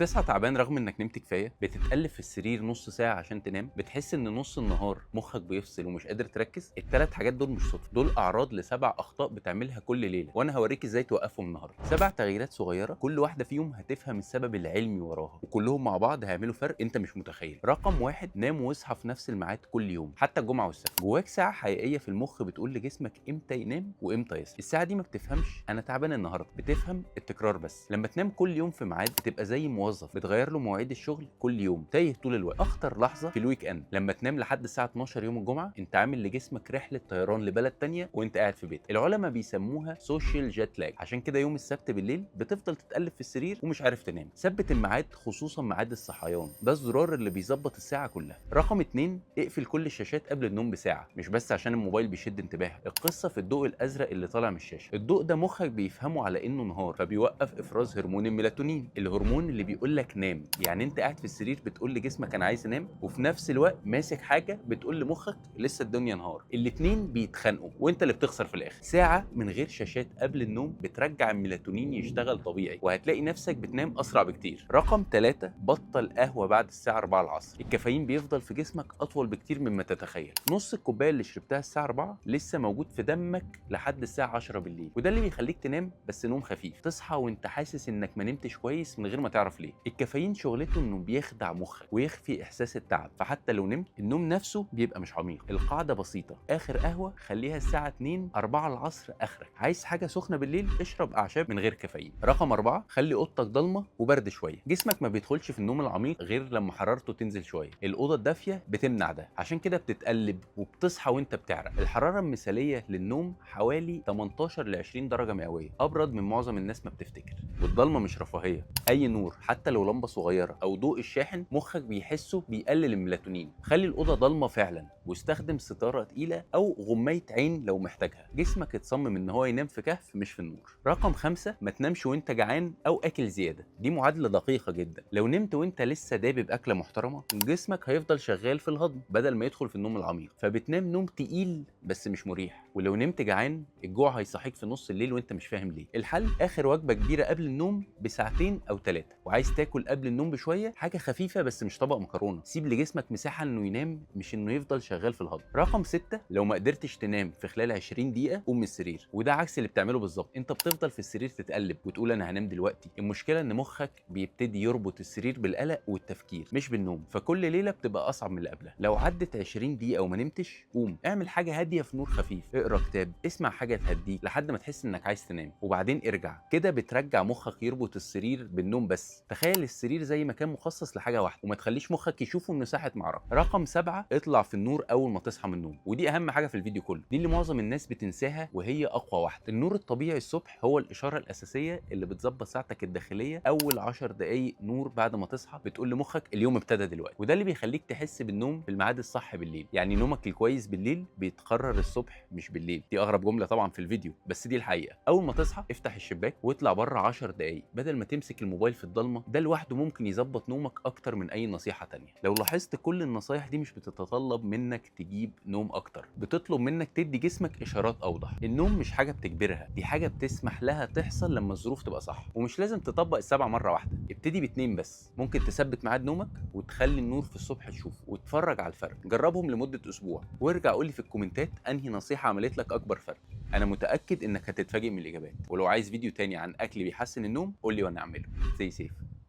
بتصحى تعبان رغم انك نمت كفايه، بتتقلب في السرير نص ساعه عشان تنام، بتحس ان نص النهار مخك بيفصل ومش قادر تركز. الثلاث حاجات دول مش صدفه، دول اعراض ل7 اخطاء بتعملها كل ليله، وانا هوريك ازاي توقفهم النهارده. 7 تغييرات صغيره كل واحده فيهم هتفهم السبب العلمي وراها، وكلهم مع بعض هيعملوا فرق انت مش متخيل. رقم 1، نام واصحى في نفس الميعاد كل يوم، حتى الجمعه والسبت. جواك ساعه حقيقيه في المخ بتقول لجسمك امتى ينام وامتى يصحى. الساعه دي ما بتفهمش انا تعبان النهارده، بتفهم التكرار بس. لما تنام كل يوم في ميعاد بتبقى زي موظف بتغير له مواعيد الشغل كل يوم، تايه طول الوقت. اخطر لحظه في الويك اند، لما تنام لحد الساعه 12 يوم الجمعه، انت عامل لجسمك رحله طيران لبلد تانية وانت قاعد في بيتك. العلماء بيسموها سوشيال جيت لاج. عشان كده يوم السبت بالليل بتفضل تتقلب في السرير ومش عارف تنام. ثبت الميعاد، خصوصا ميعاد الصحيان، ده الزرار اللي بيظبط الساعه كلها. رقم 2، اقفل كل الشاشات قبل النوم بساعه، مش بس عشان الموبايل بيشد انتباهك، القصه في الضوء الازرق اللي طالع من الشاشه. الضوء ده مخك بيفهمه على انه نهار، فبيوقف افراز هرمون الميلاتونين، الهرمون اللي بيقول لك نام. يعني انت قاعد في السرير بتقول لجسمك انا عايز انام، وفي نفس الوقت ماسك حاجه بتقول لمخك لسه الدنيا نهار. الاتنين بيتخانقوا وانت اللي بتخسر في الاخر. ساعه من غير شاشات قبل النوم بترجع الميلاتونين يشتغل طبيعي، وهتلاقي نفسك بتنام اسرع بكتير. رقم 3، بطل قهوه بعد الساعه 4 العصر. الكافيين بيفضل في جسمك اطول بكتير مما تتخيل. نص الكوبايه اللي شربتها الساعه 4 لسه موجود في دمك لحد الساعه 10 بالليل، وده اللي بيخليك تنام بس نوم خفيف، تصحى وانت حاسس انك ما نمتش كويس من غير ما تعرف ليه. الكافيين شغلته انه بيخدع مخك ويخفي احساس التعب، فحتى لو نمت النوم نفسه بيبقى مش عميق. القاعده بسيطه، اخر قهوه خليها الساعه 2 4 العصر اخرك. عايز حاجه سخنه بالليل، اشرب اعشاب من غير كافيين. رقم 4، خلي اوضتك ضلمه وبرد شويه. جسمك ما بيدخلش في النوم العميق غير لما حرارته تنزل شويه، الاوضه الدافيه بتمنع ده، عشان كده بتتقلب وبتصحى وانت بتعرق. الحراره المثاليه للنوم حوالي 18 ل 20 درجه مئويه، ابرد من معظم الناس ما بتفتكر. والضلمه مش رفاهيه، اي نور حتى لو لمبه صغيره او ضوء الشاحن مخك بيحسه بيقلل الميلاتونين. خلي الاوضه ضلمه فعلا، واستخدم ستاره تقيله او غمايه عين لو محتاجها. جسمك اتصمم ان هو ينام في كهف مش في النور. رقم 5، ما تنامش وانت جعان او اكل زياده. دي معادله دقيقه جدا. لو نمت وانت لسه دابب اكله محترمه، جسمك هيفضل شغال في الهضم بدل ما يدخل في النوم العميق، فبتنام نوم تقيل بس مش مريح. ولو نمت جعان، الجوع هيصحيك في نص الليل وانت مش فاهم ليه. الحل، اخر وجبه كبيره قبل النوم بساعتين او 3، وعايز تاكل قبل النوم بشويه حاجه خفيفه بس مش طبق مكرونه. سيب لجسمك مساحه انه ينام، مش انه يفضل شغال في الهضم. رقم 6، لو ما قدرتش تنام في خلال 20 دقيقه قوم من السرير، وده عكس اللي بتعمله بالظبط. انت بتفضل في السرير تتقلب وتقول انا هنام دلوقتي. المشكله ان مخك بيبتدي يربط السرير بالقلق والتفكير مش بالنوم، فكل ليله بتبقى اصعب من اللي قبلها. لو عدت 20 دقيقه وما نمتش، قوم اعمل حاجه هاديه في نور خفيف، اقرا كتاب، اسمع حاجه تهديك لحد ما تحس انك عايز تنام، وبعدين ارجع. كده بترجع مخك يربط السرير بالنوم بس. تخيل السرير زي مكان مخصص لحاجه واحده، وما تخليش مخك يشوفه انه ساحه معركه. رقم 7، اطلع في النور اول ما تصحى من النوم، ودي اهم حاجه في الفيديو كله، دي اللي معظم الناس بتنساها وهي اقوى واحده. النور الطبيعي الصبح هو الاشاره الاساسيه اللي بتظبط ساعتك الداخليه. اول 10 دقائق نور بعد ما تصحى بتقول لمخك اليوم ابتدى دلوقتي، وده اللي بيخليك تحس بالنوم في الميعاد الصح بالليل. يعني نومك الكويس بالليل بيتقرر الصبح مش بالليل. دي اغرب جمله طبعا في الفيديو، بس دي الحقيقه. اول ما تصحى افتح الشباك واطلع بره 10 دقائق بدل ما تمسك الموبايل في الضلمه، ده لوحده ممكن يظبط نومك اكتر من اي نصيحه تانية. لو لاحظت كل النصايح دي مش بتتطلب منك تجيب نوم اكتر، بتطلب منك تدي جسمك اشارات اوضح. النوم مش حاجه بتجبرها، دي حاجه بتسمح لها تحصل لما الظروف تبقى صح. ومش لازم تطبق ال7 مره واحده، ابتدي ب2 بس. ممكن تثبت ميعاد نومك وتخلي النور في الصبح تشوفه وتتفرج على الفرق. جربهم لمده اسبوع وارجع قول لي في الكومنتات انهي نصيحه عملت لك اكبر فرق. انا متاكد انك هتتفاجئ من الاجابات. ولو عايز فيديو تاني عن اكل بيحسن النوم قول لي وانا اعمله. Stay safe.